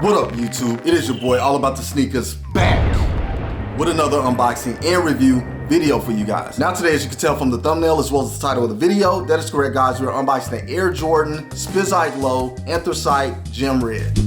What up, YouTube? It is your boy, All About The Sneakerz, back with another unboxing and review video for you guys. Now today, as you can tell from the thumbnail as well as the title of the video, that is correct, guys. We're unboxing the Air Jordan Spizike Low Anthracite Gem Red.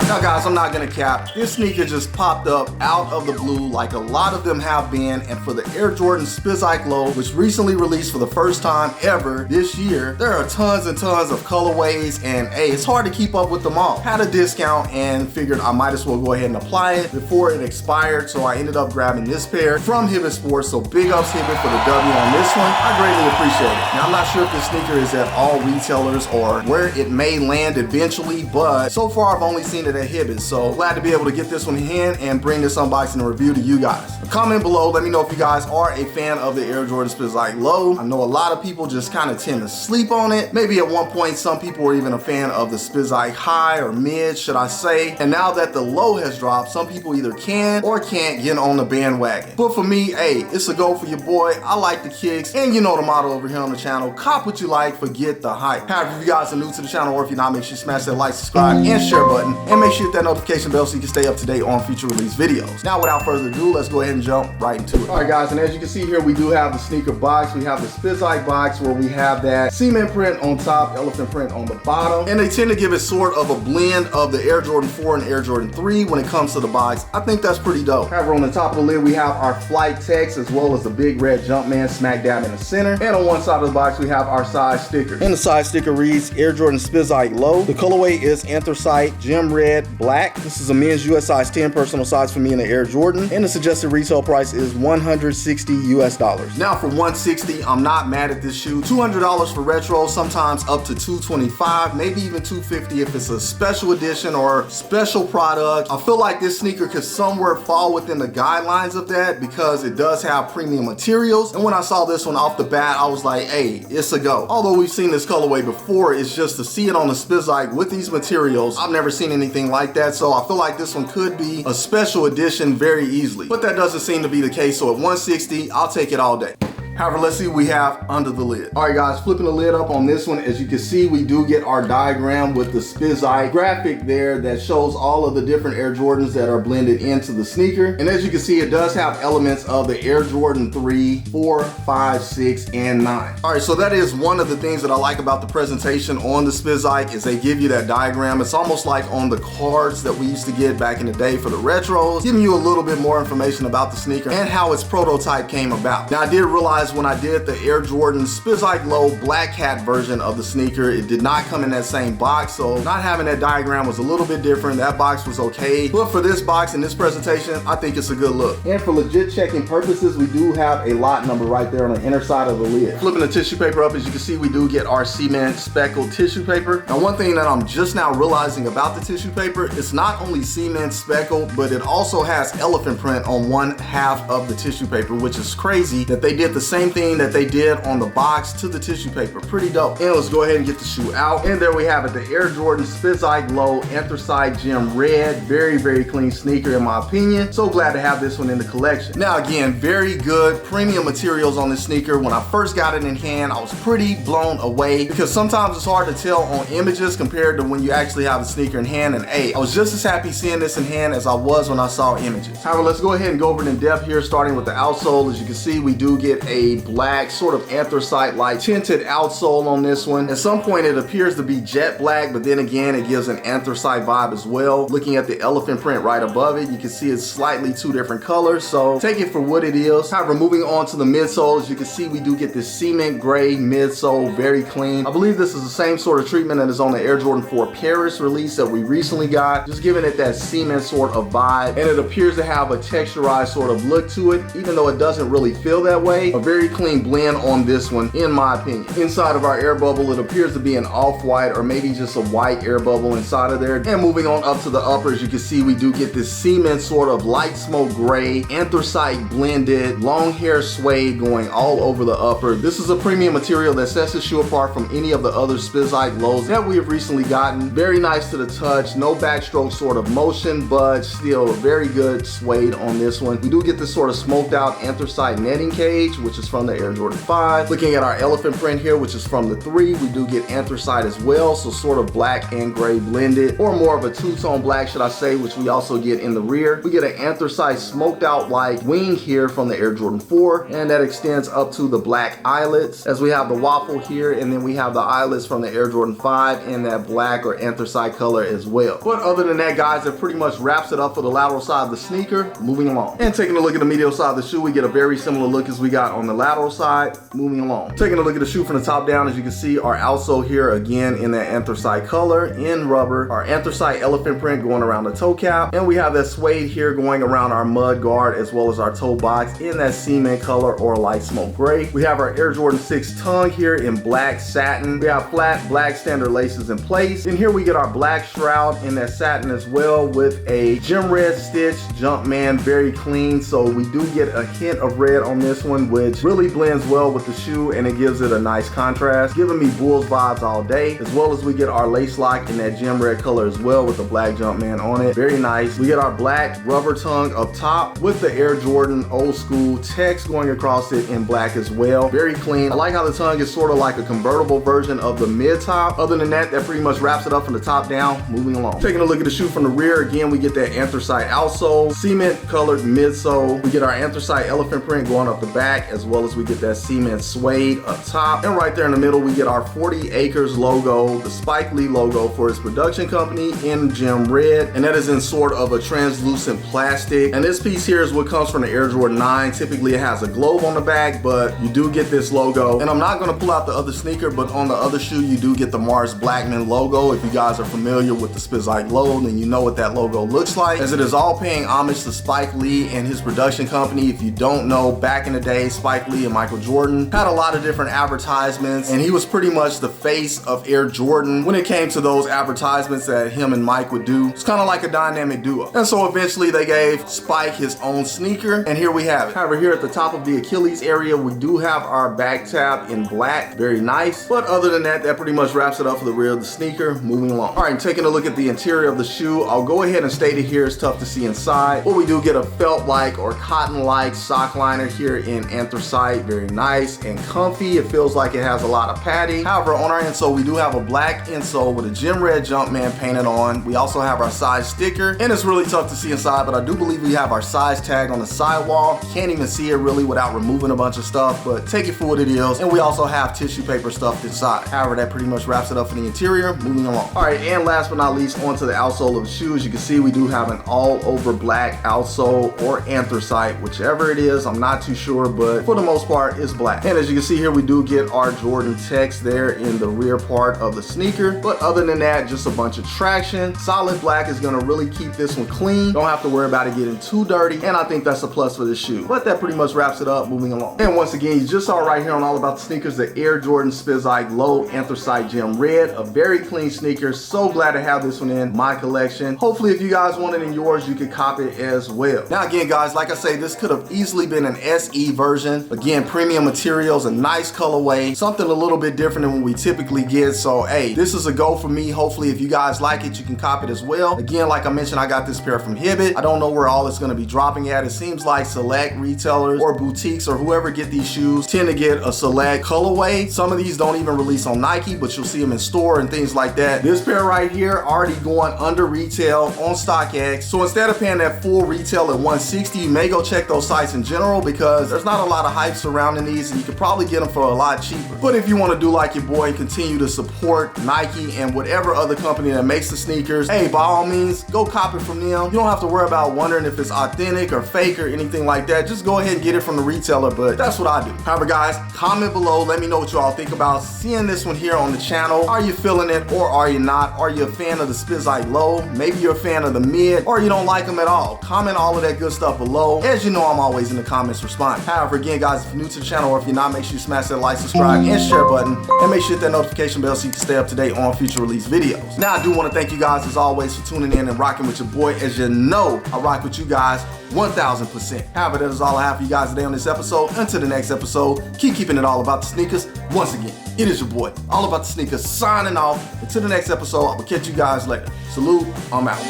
Now guys, I'm not gonna cap, this sneaker just popped up out of the blue like a lot of them have been, and for the Air Jordan Spizike Low, which recently released for the first time ever this year, there are tons and tons of colorways, and hey, it's hard to keep up with them all. Had a discount and figured I might as well go ahead and apply it before it expired, so I ended up grabbing this pair from Hibbett Sports, so big ups Hibbett for the W on this one. I greatly appreciate it. Now I'm not sure if this sneaker is at all retailers or where it may land eventually, but so far I've only seen it at Hibbett, so glad to be able to get this one in hand and bring this unboxing and review to you guys. Comment below, let me know if you guys are a fan of the Air Jordan Spizike Low. I know a lot of people just kind of tend to sleep on it. Maybe at one point some people were even a fan of the Spizike High or Mid, should I say. And now that the Low has dropped, some people either can or can't get on the bandwagon. But for me, hey, it's a go for your boy. I like the kicks, and you know the motto over here on the channel, cop what you like, forget the hype. However, if you guys are new to the channel or if you're not, make sure you smash that like, subscribe, and share button, and make sure you hit that notification bell so you can stay up to date on future release videos. Now without further ado, let's go ahead and jump right into it. All right guys, and as you can see here, we do have the sneaker box. We have the Spizike box where we have that cement print on top, elephant print on the bottom, and they tend to give it sort of a blend of the Air Jordan 4 and Air Jordan 3 when it comes to the box. I think that's pretty dope. However, on the top of the lid, we have our flight text as well as the big red Jumpman smack dab in the center, and on one side of the box we have our size sticker, and the size sticker reads Air Jordan Spizike Low. The colorway is Anthracite Gem Red Black. This is a men's US size 10 personal size for me in the Air Jordan, and the suggested retail price is $160 US. Now for $160, I'm not mad at this shoe. $200 for retro, sometimes up to $225, maybe even $250 if it's a special edition or special product. I feel like this sneaker could somewhere fall within the guidelines of that because it does have premium materials, and when I saw this one off the bat, I was like, hey, it's a go. Although we've seen this colorway before, it's just to see it on the Spizike with these materials, I've never seen anything like that, so I feel like this one could be a special edition very easily, but that doesn't seem to be the case. So at $160, I'll take it all day. However, let's see what we have under the lid. All right guys, flipping the lid up on this one, as you can see, we do get our diagram with the Spizike graphic there that shows all of the different Air Jordans that are blended into the sneaker. And as you can see, it does have elements of the Air Jordan 3, 4, 5, 6, and 9. All right, so that is one of the things that I like about the presentation on the Spizike is they give you that diagram. It's almost like on the cards that we used to get back in the day for the retros, giving you a little bit more information about the sneaker and how its prototype came about. Now, I did realize when I did the Air Jordan Spizike Low Black Hat version of the sneaker, it did not come in that same box, so not having that diagram was a little bit different. That box was okay, but for this box and this presentation, I think it's a good look. And for legit checking purposes, we do have a lot number right there on the inner side of the lid. Flipping the tissue paper up, as you can see, we do get our cement speckled tissue paper. Now, one thing that I'm just now realizing about the tissue paper, it's not only cement speckled, but it also has elephant print on one half of the tissue paper, which is crazy that they did the same thing that they did on the box to the tissue paper. Pretty dope. And let's go ahead and get the shoe out. And there we have it, the Air Jordan Spizike Low Anthracite Gem Red. Very, very clean sneaker in my opinion. So glad to have this one in the collection. Now again, very good premium materials on this sneaker. When I first got it in hand, I was pretty blown away because sometimes it's hard to tell on images compared to when you actually have a sneaker in hand. And hey, I was just as happy seeing this in hand as I was when I saw images. However, let's go ahead and go over it in depth here, starting with the outsole. As you can see, we do get a a black sort of anthracite-like tinted outsole on this one. At some point it appears to be jet black, but then again it gives an anthracite vibe as well. Looking at the elephant print right above it, you can see it's slightly two different colors, so take it for what it is. However, moving on to the midsole, as you can see, we do get this cement gray midsole, very clean. I believe this is the same sort of treatment that is on the Air Jordan 4 Paris release that we recently got, just giving it that cement sort of vibe, and it appears to have a texturized sort of look to it, even though it doesn't really feel that way. A very clean blend on this one, in my opinion. Inside of our air bubble, it appears to be an off-white or maybe just a white air bubble inside of there. And moving on up to the uppers, you can see we do get this cement sort of light smoke gray, anthracite blended, long hair suede going all over the upper. This is a premium material that sets the shoe apart from any of the other Spizike lows that we have recently gotten. Very nice to the touch, no backstroke sort of motion, but still very good suede on this one. We do get this sort of smoked out anthracite netting cage, which is from the Air Jordan 5. Looking at our elephant print here, which is from the 3, we do get anthracite as well, so sort of black and gray blended, or more of a two-tone black, should I say, which we also get in the rear. We get an anthracite smoked out like wing here from the Air Jordan 4, and that extends up to the black eyelets, as we have the waffle here, and then we have the eyelets from the Air Jordan 5 in that black or anthracite color as well. But other than that, guys, that pretty much wraps it up for the lateral side of the sneaker. Moving along. And taking a look at the medial side of the shoe, we get a very similar look as we got on the lateral side. Moving along. Taking a look at the shoe from the top down, as you can see, our outsole here again in that anthracite color, in rubber. Our anthracite elephant print going around the toe cap. And we have that suede here going around our mud guard as well as our toe box in that cement color or light smoke gray. We have our Air Jordan 6 tongue here in black satin. We have flat black standard laces in place. And here we get our black shroud in that satin as well with a gem red stitch Jumpman, very clean. So we do get a hint of red on this one, which really blends well with the shoe and it gives it a nice contrast, giving me Bulls vibes all day, as well as we get our lace lock in that gem red color as well with the black Jumpman on it. Very nice. We get our black rubber tongue up top with the Air Jordan old school text going across it in black as well. Very clean. I like how the tongue is sort of like a convertible version of the mid top. Other than that, that pretty much wraps it up from the top down. Moving along. Taking a look at the shoe from the rear, again, we get that anthracite outsole, cement colored midsole. We get our anthracite elephant print going up the back, as well as we get that cement suede up top. And right there in the middle, we get our 40 Acres logo, the Spike Lee logo for his production company in gem red. And that is in sort of a translucent plastic. And this piece here is what comes from the Air Jordan 9. Typically it has a globe on the back, but you do get this logo. And I'm not gonna pull out the other sneaker, but on the other shoe, you do get the Mars Blackman logo. If you guys are familiar with the Spizike logo, then you know what that logo looks like, as it is all paying homage to Spike Lee and his production company. If you don't know, back in the day, Spike Lee and Michael Jordan had a lot of different advertisements, and he was pretty much the face of Air Jordan when it came to those advertisements that him and Mike would do. It's kind of like a dynamic duo. And so eventually they gave Spike his own sneaker, and here we have it. However, here at the top of the Achilles area, we do have our back tab in black. Very nice. But other than that, that pretty much wraps it up for the rear of the sneaker. Moving along. All right, taking a look at the interior of the shoe, I'll go ahead and state it here. It's tough to see inside, but we do get a felt-like or cotton-like sock liner here in anthracite. Very nice and comfy. It feels like it has a lot of padding. However, on our insole, we do have a black insole with a gem red Jumpman painted on. We also have our size sticker, and it's really tough to see inside, but I do believe we have our size tag on the sidewall. Can't even see it really without removing a bunch of stuff, but take it for what it is. And we also have tissue paper stuffed inside. However, that pretty much wraps it up for the interior. Moving along. All right, and last but not least, onto the outsole of the shoe. As you can see, we do have an all over black outsole or anthracite, whichever it is. I'm not too sure, but for the most part, it's black. And as you can see here, we do get our Jordan text there in the rear part of the sneaker. But other than that, just a bunch of traction. Solid black is gonna really keep this one clean. Don't have to worry about it getting too dirty. And I think that's a plus for this shoe. But that pretty much wraps it up. Moving along. And once again, you just saw right here on All About the Sneakerz, the Air Jordan Spizike Low Anthracite Gem Red. A very clean sneaker. So glad to have this one in my collection. Hopefully, if you guys want it in yours, you could cop it as well. Now again, guys, like I say, this could have easily been an SE version. Again, premium materials, a nice colorway, something a little bit different than what we typically get. So hey, this is a go for me. Hopefully, if you guys like it, you can cop it as well. Again, like I mentioned, I got this pair from Hibbett. I don't know where all it's going to be dropping at. It seems like select retailers or boutiques or whoever get these shoes tend to get a select colorway. Some of these don't even release on Nike, but you'll see them in store and things like that. This pair right here already going under retail on StockX. So instead of paying that full retail at $160, you may go check those sites in general, because there's not a lot of hype surrounding these, and you could probably get them for a lot cheaper. But if you want to do like your boy and continue to support Nike and whatever other company that makes the sneakers, hey, by all means, go cop it from them. You don't have to worry about wondering if it's authentic or fake or anything like that. Just go ahead and get it from the retailer, but that's what I do. However, guys, comment below. Let me know what you all think about seeing this one here on the channel. Are you feeling it or are you not? Are you a fan of the Spizike low? Maybe you're a fan of the mid, or you don't like them at all. Comment all of that good stuff below. As you know, I'm always in the comments responding. However, again, guys, if you're new to the channel or if you're not, make sure you smash that like, subscribe, and share button, and make sure you hit that notification bell so you can stay up to date on future release videos. Now, I do want to thank you guys as always for tuning in and rocking with your boy. As you know, I rock with you guys 1000%. However, that is all I have for you guys today on this episode. Until the next episode, keep keeping it all about the sneakers. Once again, it is your boy, All About The Sneakerz, signing off. Until the next episode, I will catch you guys later. Salute, I'm out.